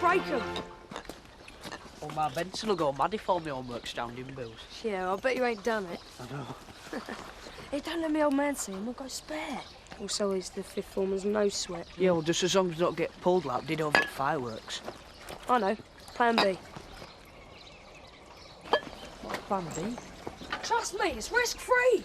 break them. Well, my Benson will go mad if all my homework's down in bills. Yeah, I bet you ain't done it. I know. Hey, don't let me old man see him, we'll go spare. Also, he's the fifth former's no sweat. Yeah, well, just as long as they don't get pulled like they did over at fireworks. I know. Plan B. Plan B? Trust me, it's risk-free.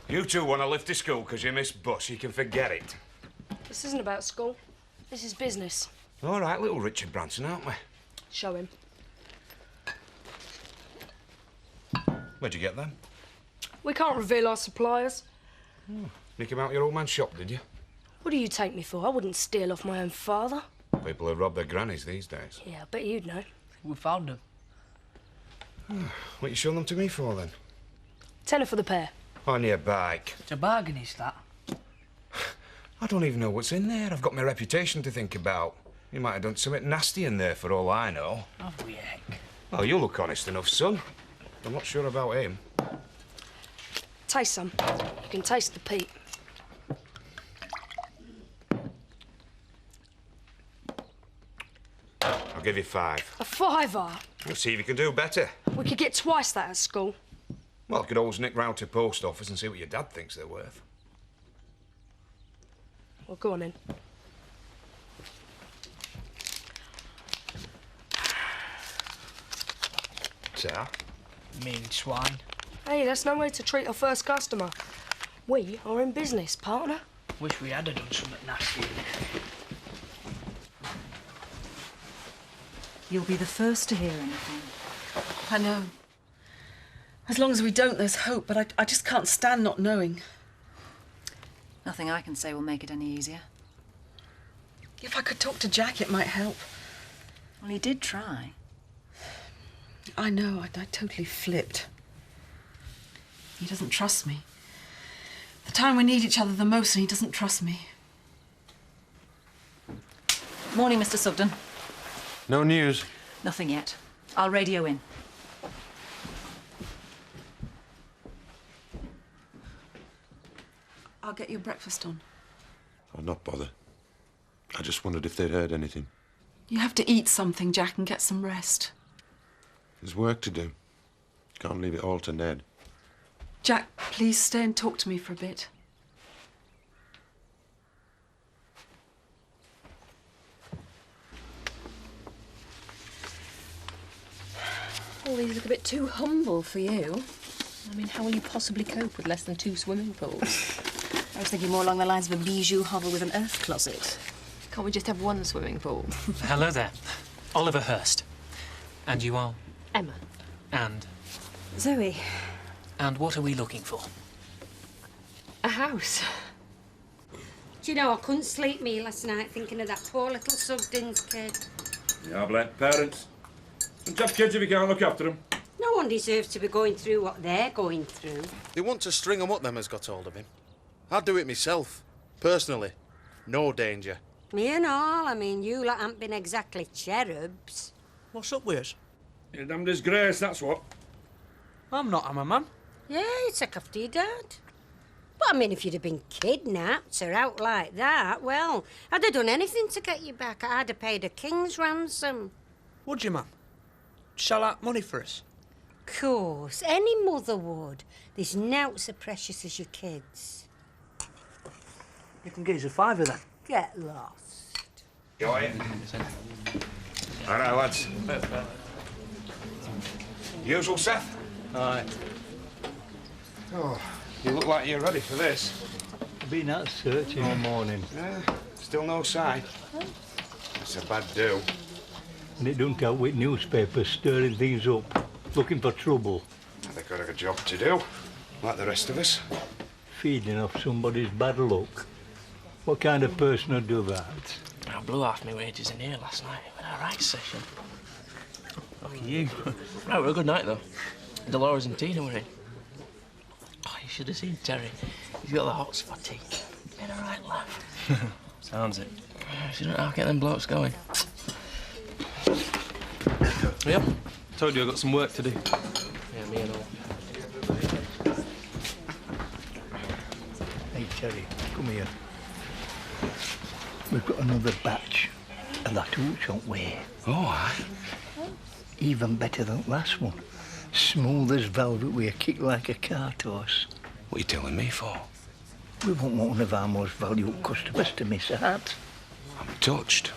You two want to lift to school because you miss bus, you can forget it. This isn't about school. This is business. All right, little Richard Branson, aren't we? Show him. Where'd you get them? We can't reveal our suppliers. Nick him out your old man's shop, did you? What do you take me for? I wouldn't steal off my own father. People who rob their grannies these days. Yeah, I bet you'd know. We found them. What you showing them to me for, then? £10 for the pair. On your bike. It's a bargain, is that? I don't even know what's in there. I've got my reputation to think about. You might have done something nasty in there for all I know. Have we, heck? Well, you look honest enough, son. I'm not sure about him. Taste some. You can taste the peat. I'll give you 5. A fiver. We'll see if you can do better. We could get twice that at school. Well, I could always nick round to the post office and see what your dad thinks they're worth. Well, go on then. Sir? Mean swine. Hey, that's no way to treat our first customer. We are in business, partner. Wish we had done something nasty. You'll be the first to hear anything. I know. As long as we don't, there's hope, but I just can't stand not knowing. Nothing I can say will make it any easier. If I could talk to Jack, it might help. Well, he did try. I know, I totally flipped. He doesn't trust me. The time we need each other the most, and he doesn't trust me. Morning, Mr. Sugden. No news. Nothing yet. I'll radio in. I'll get your breakfast on. I'll not bother. I just wondered if they'd heard anything. You have to eat something, Jack, and get some rest. There's work to do. Can't leave it all to Ned. Jack, please stay and talk to me for a bit. All these look a bit too humble for you. I mean, how will you possibly cope with less than 2 swimming pools? I was thinking more along the lines of a bijou hovel with an earth closet. Can't we just have 1 swimming pool? Hello there. Oliver Hurst. And you are? Emma. And? Zoe. And what are we looking for? A house. Do you know, I couldn't sleep me last night thinking of that poor little Sugden's kid. Yeah, blame parents. Don't have kids if you can't look after them. No one deserves to be going through what they're going through. They want to string him up, them has got hold of him. I'd do it myself, personally. No danger. Me and all, I mean, you lot haven't been exactly cherubs. What's up with us? You're a damn disgrace, that's what. I'm not, am I, man? Yeah, you take after your dad. But I mean, if you'd have been kidnapped or out like that, well, I'd have done anything to get you back. I'd have paid a king's ransom. Would you, man? Shell out money for us? Course, any mother would. There's nought so precious as your kids. You can give us a fiver then. Get lost. Go in. All right, lads. Usual, Seth? Aye. Oh, you look like you're ready for this. I've been out searching all morning. Still no sign. It's a bad do. And it don't help with newspapers stirring things up, looking for trouble. They've got a job to do, like the rest of us. Feeding off somebody's bad luck. What kind of person would do that? I blew half my wages in here last night. It was a right session. Look at you. Right, it was a good night, though. Dolores and Tina were in. Oh, you should have seen Terry. He's got the hots for tea. Been a right laugh. Sounds it. She don't know how to get them blokes going. Yeah, Told you I got some work to do. Yeah, me and all. Hey, Terry, come here. We've got another batch of that hooch, haven't we? Oh, aye. Even better than the last one. Smooth as velvet with a kick like a cart horse. What are you telling me for? We won't want one of our most valued customers to miss out. I'm touched.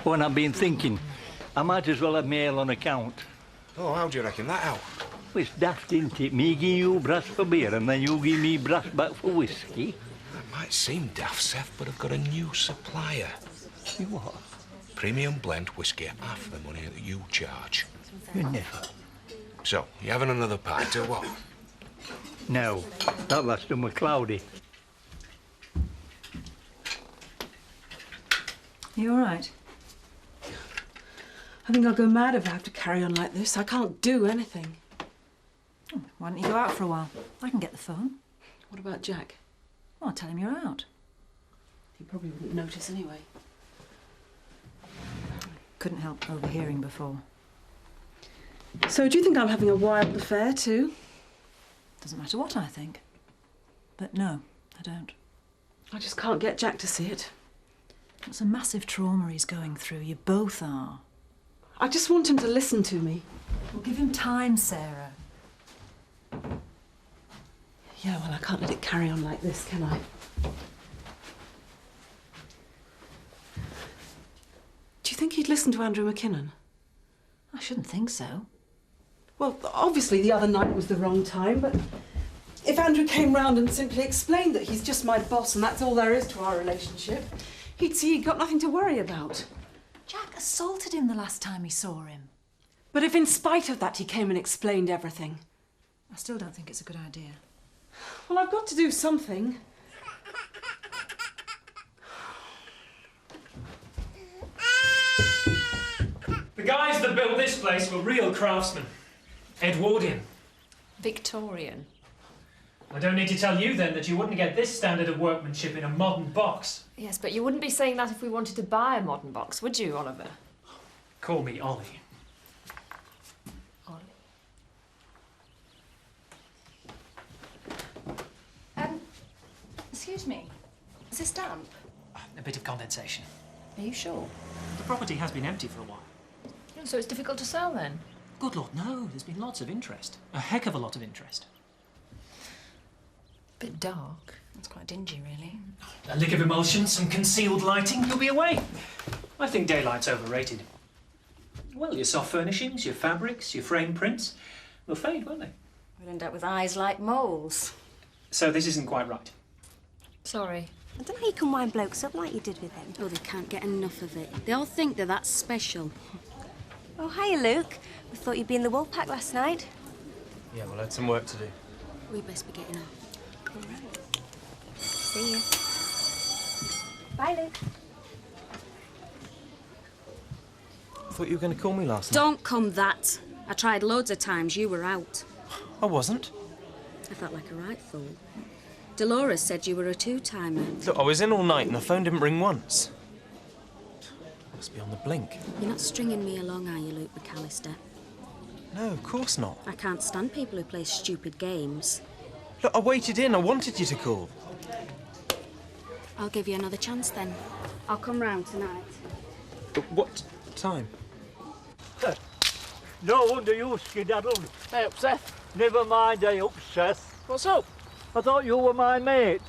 Oh, and I've been thinking, I might as well have my ale on account. Oh, how do you reckon that out? Well, it's daft, isn't it? Me give you brass for beer and then you give me brass back for whiskey. That might seem daft, Seth, but I've got a new supplier. You what? Premium blend whiskey at half the money that you charge. You never. So, you having another pint or what? No, that last one was cloudy. You all right? I think I'll go mad if I have to carry on like this. I can't do anything. Why don't you go out for a while? I can get the phone. What about Jack? Well, I'll tell him you're out. He probably wouldn't notice anyway. Couldn't help overhearing before. So do you think I'm having a wild affair too? Doesn't matter what I think. But no, I don't. I just can't get Jack to see it. It's a massive trauma he's going through. You both are. I just want him to listen to me. Well, give him time, Sarah. Yeah, well, I can't let it carry on like this, can I? Do you think he'd listen to Andrew McKinnon? I shouldn't think so. Well, obviously the other night was the wrong time, but if Andrew came round and simply explained that he's just my boss and that's all there is to our relationship, he'd see he'd got nothing to worry about. Jack assaulted him the last time he saw him. But if in spite of that he came and explained everything... I still don't think it's a good idea. Well, I've got to do something. The guys that built this place were real craftsmen. Edwardian. Victorian. I don't need to tell you then that you wouldn't get this standard of workmanship in a modern box. Yes, but you wouldn't be saying that if we wanted to buy a modern box, would you, Oliver? Call me Ollie. Ollie. Excuse me. Is this damp? A bit of condensation. Are you sure? The property has been empty for a while. So it's difficult to sell then? Good Lord, no. There's been lots of interest. A heck of a lot of interest. Bit dark. It's quite dingy, really. A lick of emulsion, some concealed lighting, you'll be away. I think daylight's overrated. Well, your soft furnishings, your fabrics, your frame prints, they'll fade, won't they? We'll end up with eyes like moles. So this isn't quite right. Sorry. I don't know how you can wind blokes up like you did with him. Oh, they can't get enough of it. They all think that that's special. Oh, hiya, Luke. We thought you'd be in the Wolfpack last night. Yeah, well, I had some work to do. We best be getting off. All right. See you. Bye, Luke. I thought you were going to call me last night. Don't come that. I tried loads of times. You were out. I wasn't. I felt like a right fool. Dolores said you were a two-timer. Look, I was in all night and the phone didn't ring once. Must be on the blink. You're not stringing me along, are you, Luke McAllister? No, of course not. I can't stand people who play stupid games. Look, I waited in. I wanted you to call. I'll give you another chance then. I'll come round tonight. But what time? No wonder you skedaddled. Hey, up, Seth. Never mind, I up, Seth. What's up? I thought you were my mate.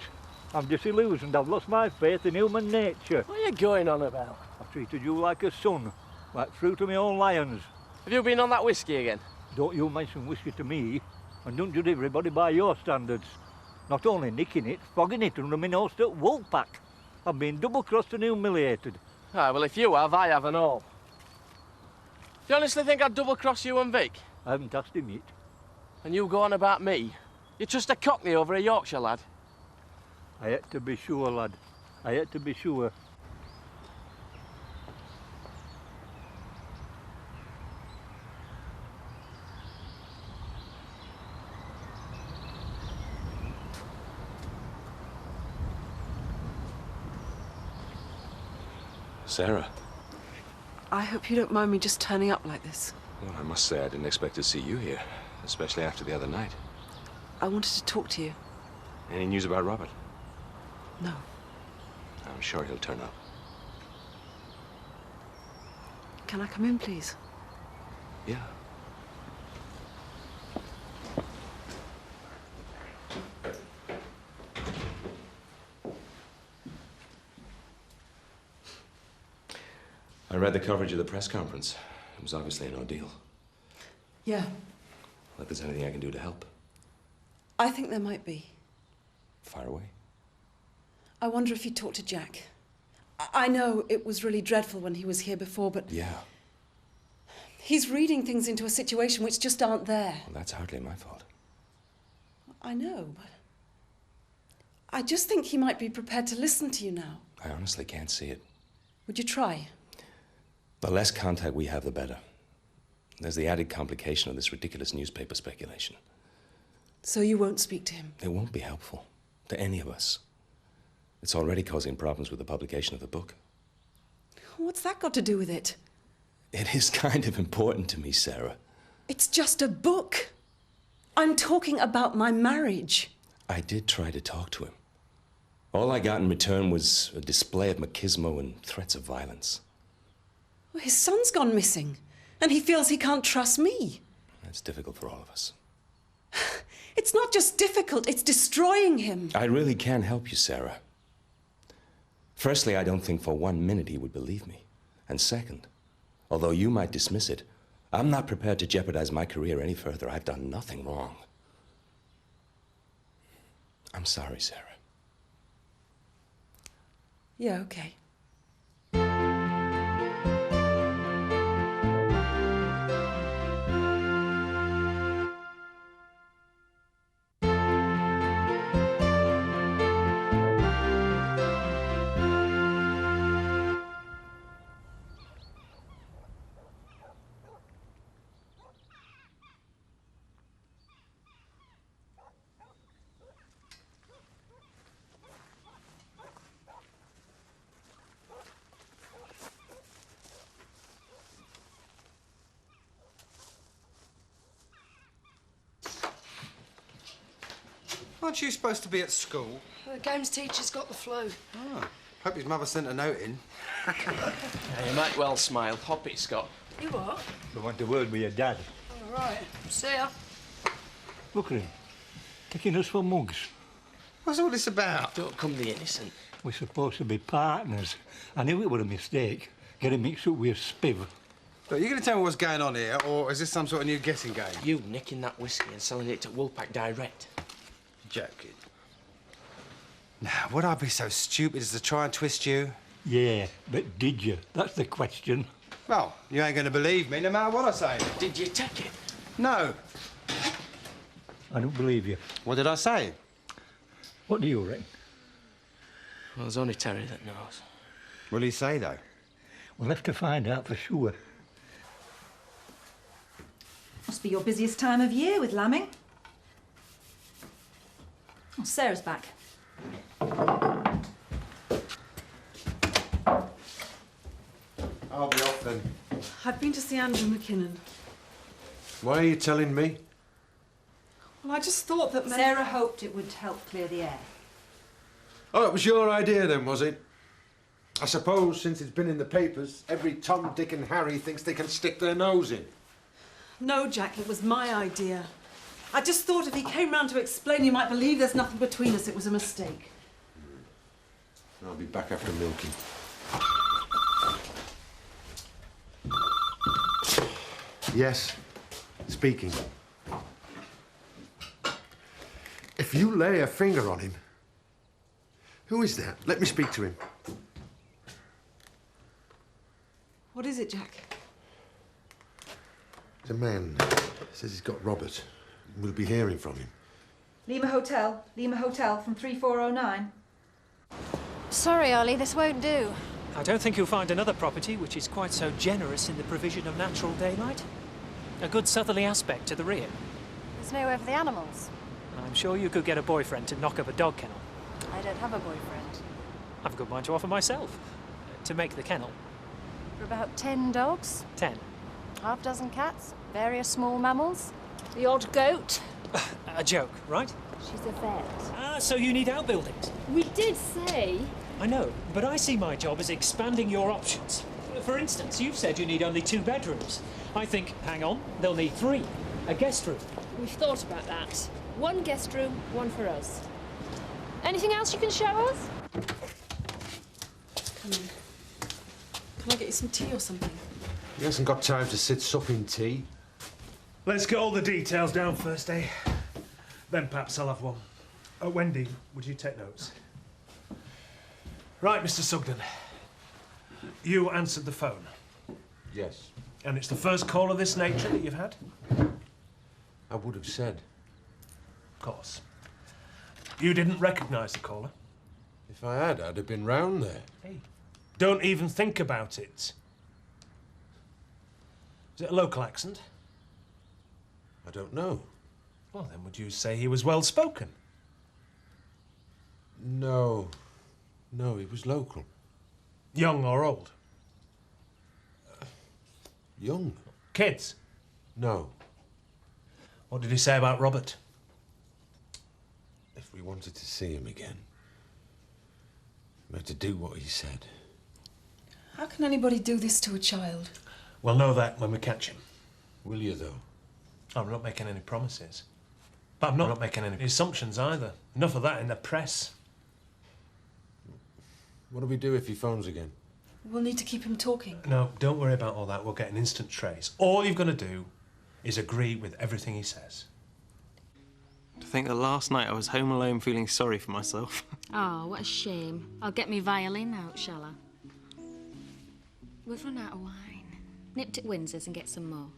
I'm disillusioned. I've lost my faith in human nature. What are you going on about? I've treated you like a son, like fruit of my own lions. Have you been on that whiskey again? Don't you mention whiskey to me, and don't judge everybody by your standards. Not only nicking it, fogging it under my nose at Wolfpack. I've been double-crossed and humiliated. Ah, well, if you have, I have and all. Do you honestly think I'd double-cross you and Vic? I haven't asked him yet. And you go on about me? You're just a cockney over a Yorkshire lad. I had to be sure, lad. I had to be sure. Sarah. I hope you don't mind me just turning up like this. Well, I must say I didn't expect to see you here, especially after the other night. I wanted to talk to you. Any news about Robert? No. I'm sure he'll turn up. Can I come in, please? Yeah. I read the coverage of the press conference. It was obviously an ordeal. Yeah. Well, if there's anything I can do to help, I think there might be. fire away. I wonder if you talked to Jack. I know it was really dreadful when he was here before, but... Yeah. He's reading things into a situation which just aren't there. Well, that's hardly my fault. I know, but... I just think he might be prepared to listen to you now. I honestly can't see it. Would you try? The less contact we have, the better. There's the added complication of this ridiculous newspaper speculation. So you won't speak to him? It won't be helpful to any of us. It's already causing problems with the publication of the book. What's that got to do with it? It is kind of important to me, Sarah. It's just a book. I'm talking about my marriage. I did try to talk to him. All I got in return was a display of machismo and threats of violence. Well, his son's gone missing, and he feels he can't trust me. That's difficult for all of us. It's not just difficult, it's destroying him. I really can help you, Sarah. Firstly, I don't think for 1 minute he would believe me. And second, although you might dismiss it, I'm not prepared to jeopardize my career any further. I've done nothing wrong. I'm sorry, Sarah. Yeah, okay. Aren't you supposed to be at school? The games teacher's got the flu. Oh, hope his mother sent a note in. Yeah, you might well smile. Hop it, Scott. You what? I want a word with your dad. All right. See ya. Look at him. Taking us for mugs. What's all this about? Don't come the innocent. We're supposed to be partners. I knew it was a mistake. Getting mixed up with a spiv. Look, you going to tell me what's going on here, or is this some sort of new guessing game? You nicking that whiskey and selling it to Woolpack direct. Joking. Now, would I be so stupid as to try and twist you? Yeah, but did you? That's the question. Well, you ain't going to believe me no matter what I say. Did you take it? No. I don't believe you. What did I say? What do you reckon? Well, there's only Terry that knows. What did he say, though? We'll have to find out for sure. Must be your busiest time of year with lambing. Oh, Sarah's back. I'll be off then. I've been to see Andrew McKinnon. Why are you telling me? Well, I just thought that... Sarah hoped it would help clear the air. Oh, it was your idea then, was it? I suppose since it's been in the papers, every Tom, Dick and Harry thinks they can stick their nose in. No, Jack, it was my idea. I just thought if he came round to explain, you might believe there's nothing between us. It was a mistake. I'll be back after milking. Yes, speaking. If you lay a finger on him... Who is that? Let me speak to him. What is it, Jack? There's a man. Says he's got Robert. We'll be hearing from him. Lima Hotel from 3409. Sorry, Ollie, this won't do. I don't think you'll find another property which is quite so generous in the provision of natural daylight. A good southerly aspect to the rear. There's nowhere for the animals. I'm sure you could get a boyfriend to knock up a dog kennel. I don't have a boyfriend. I've a good mind to offer myself. To make the kennel. For about 10 dogs? 10. half dozen cats, various small mammals. The odd goat. A joke, right? She's a vet. Ah, so you need outbuildings. We did say. I know, but I see my job as expanding your options. For instance, you've said you need only 2 bedrooms. I think, hang on, they'll need 3. A guest room. We've thought about that. 1 guest room, 1 for us. Anything else you can show us? Come in. Can I get you some tea or something? He hasn't got time to sit supping tea. Let's get all the details down first, eh? Then perhaps I'll have one. Wendy, would you take notes? Right, Mr. Sugden. You answered the phone. Yes. And it's the first call of this nature that you've had? I would have said. Of course. You didn't recognise the caller? If I had, I'd have been round there. Hey, don't even think about it. Is it a local accent? I don't know. Well, then would you say he was well-spoken? No. No, he was local. Young or old? Young. Kids? No. What did he say about Robert? If we wanted to see him again, we had to do what he said. How can anybody do this to a child? We'll know that when we catch him. Will you, though? I'm not making any promises. But I'm not making any assumptions either. Enough of that in the press. What do we do if he phones again? We'll need to keep him talking. No, don't worry about all that. We'll get an instant trace. All you've got to do is agree with everything he says. To think that last night I was home alone feeling sorry for myself. Oh, what a shame. I'll get me violin out, shall I? We've run out of wine. Nipped at Windsor's and get some more.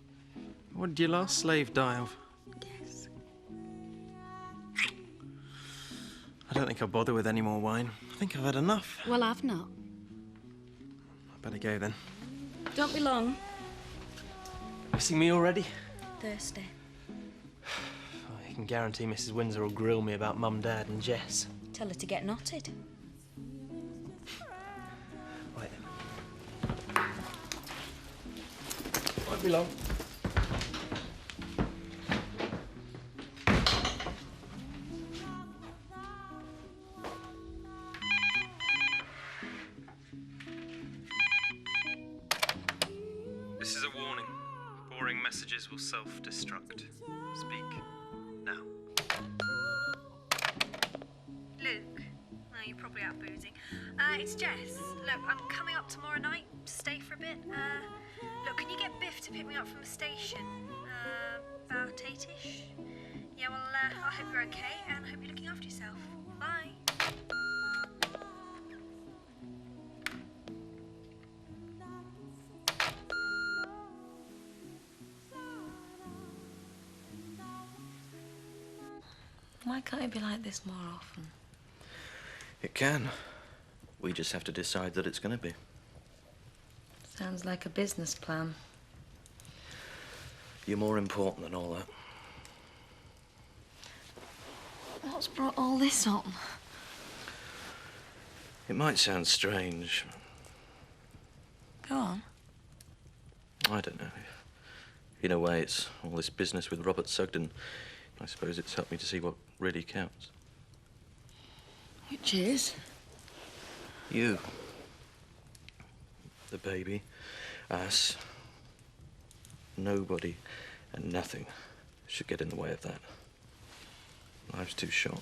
What did your last slave die of? Yes. I don't think I'll bother with any more wine. I think I've had enough. Well, I've not. I better go then. Don't be long. Missing me already? Thirsty. I can guarantee Mrs. Windsor will grill me about Mum, Dad and Jess. Tell her to get knotted. Right then. Won't be long. This is a warning. Boring messages will self-destruct. Speak now. Luke? Oh, you're probably out boozing. It's Jess. Look, I'm coming up tomorrow night to stay for a bit. Look, can you get Biff to pick me up from the station? About 8-ish? Yeah, well, I hope you're okay, and I hope you're looking after yourself. Bye. Why can't it be like this more often? It can. We just have to decide that it's going to be. Sounds like a business plan. You're more important than all that. What's brought all this on? It might sound strange. Go on. I don't know. In a way, it's all this business with Robert Sugden. I suppose it's helped me to see what really counts. Which is? You. The baby. Us. Nobody and nothing should get in the way of that. Life's too short.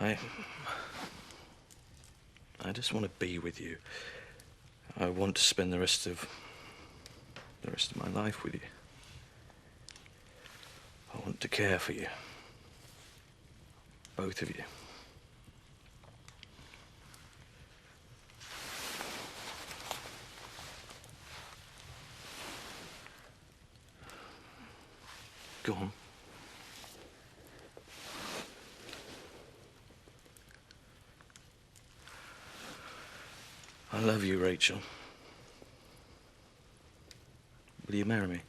I just want to be with you. I want to spend the rest of my life with you. I want to care for you. Both of you. Go on. I love you, Rachel. Will you marry me?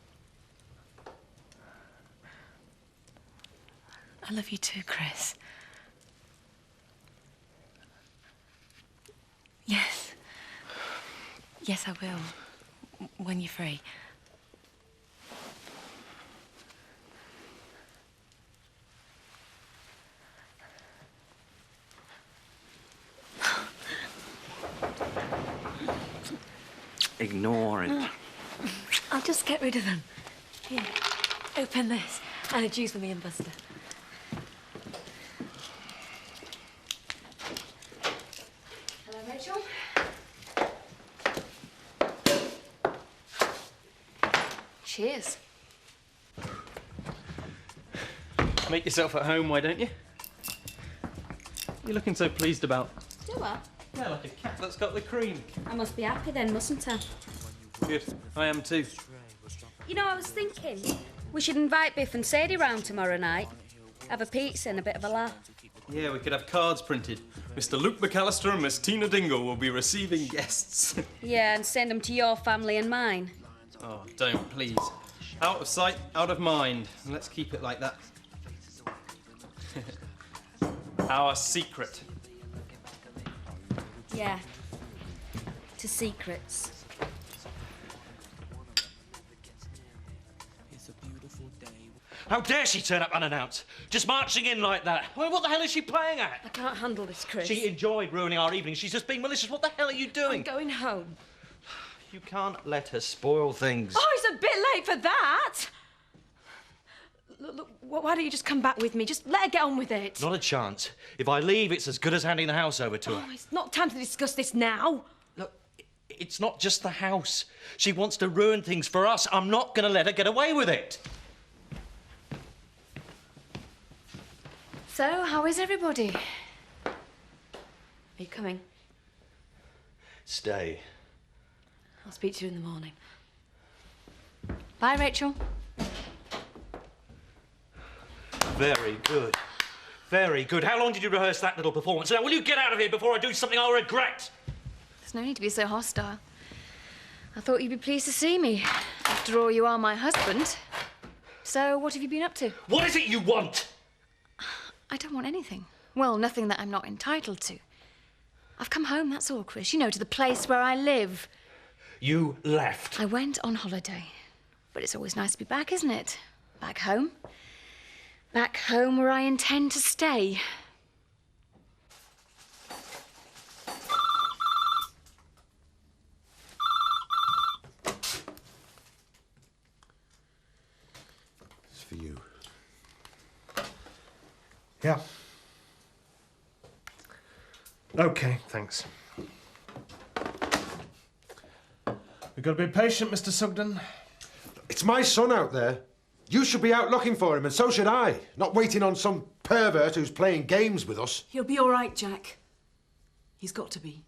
I love you too, Chris. Yes. Yes, I will. when you're free. Ignore it. I'll just get rid of them. Here, open this. And a juice for me and Buster. Hello, Rachel. Cheers. Make yourself at home, why don't you? You're looking so pleased about. Do I? Yeah, like a cat that's got the cream. I must be happy then, mustn't I? Good. I am too. You know, I was thinking we should invite Biff and Sadie round tomorrow night. Have a pizza and a bit of a laugh. Yeah, we could have cards printed. Mr. Luke McAllister and Miss Tina Dingle will be receiving guests. Yeah, and send them to your family and mine. Oh, don't, please. Out of sight, out of mind. And let's keep it like that. Our secret. Yeah. To secrets. How dare she turn up unannounced? Just marching in like that. I mean, what the hell is she playing at? I can't handle this, Chris. She enjoyed ruining our evening. She's just being malicious. What the hell are you doing? I'm going home. You can't let her spoil things. Oh, it's a bit late for that! Look, why don't you just come back with me? Just let her get on with it. Not a chance. If I leave, it's as good as handing the house over to her. Oh, it's not time to discuss this now. Look, it's not just the house. She wants to ruin things for us. I'm not going to let her get away with it. So, how is everybody? Are you coming? Stay. I'll speak to you in the morning. Bye, Rachel. Very good. Very good. How long did you rehearse that little performance? Now, will you get out of here before I do something I'll regret? There's no need to be so hostile. I thought you'd be pleased to see me. After all, you are my husband. So, what have you been up to? What is it you want? I don't want anything. Well, nothing that I'm not entitled to. I've come home, that's all, Chris. You know, to the place where I live. You left. I went on holiday. But it's always nice to be back, isn't it? Back home. Back home where I intend to stay. It's for you. Yeah. OK, thanks. We've got to be patient, Mr. Sugden. It's my son out there. You should be out looking for him, and so should I. Not waiting on some pervert who's playing games with us. He'll be all right, Jack. He's got to be.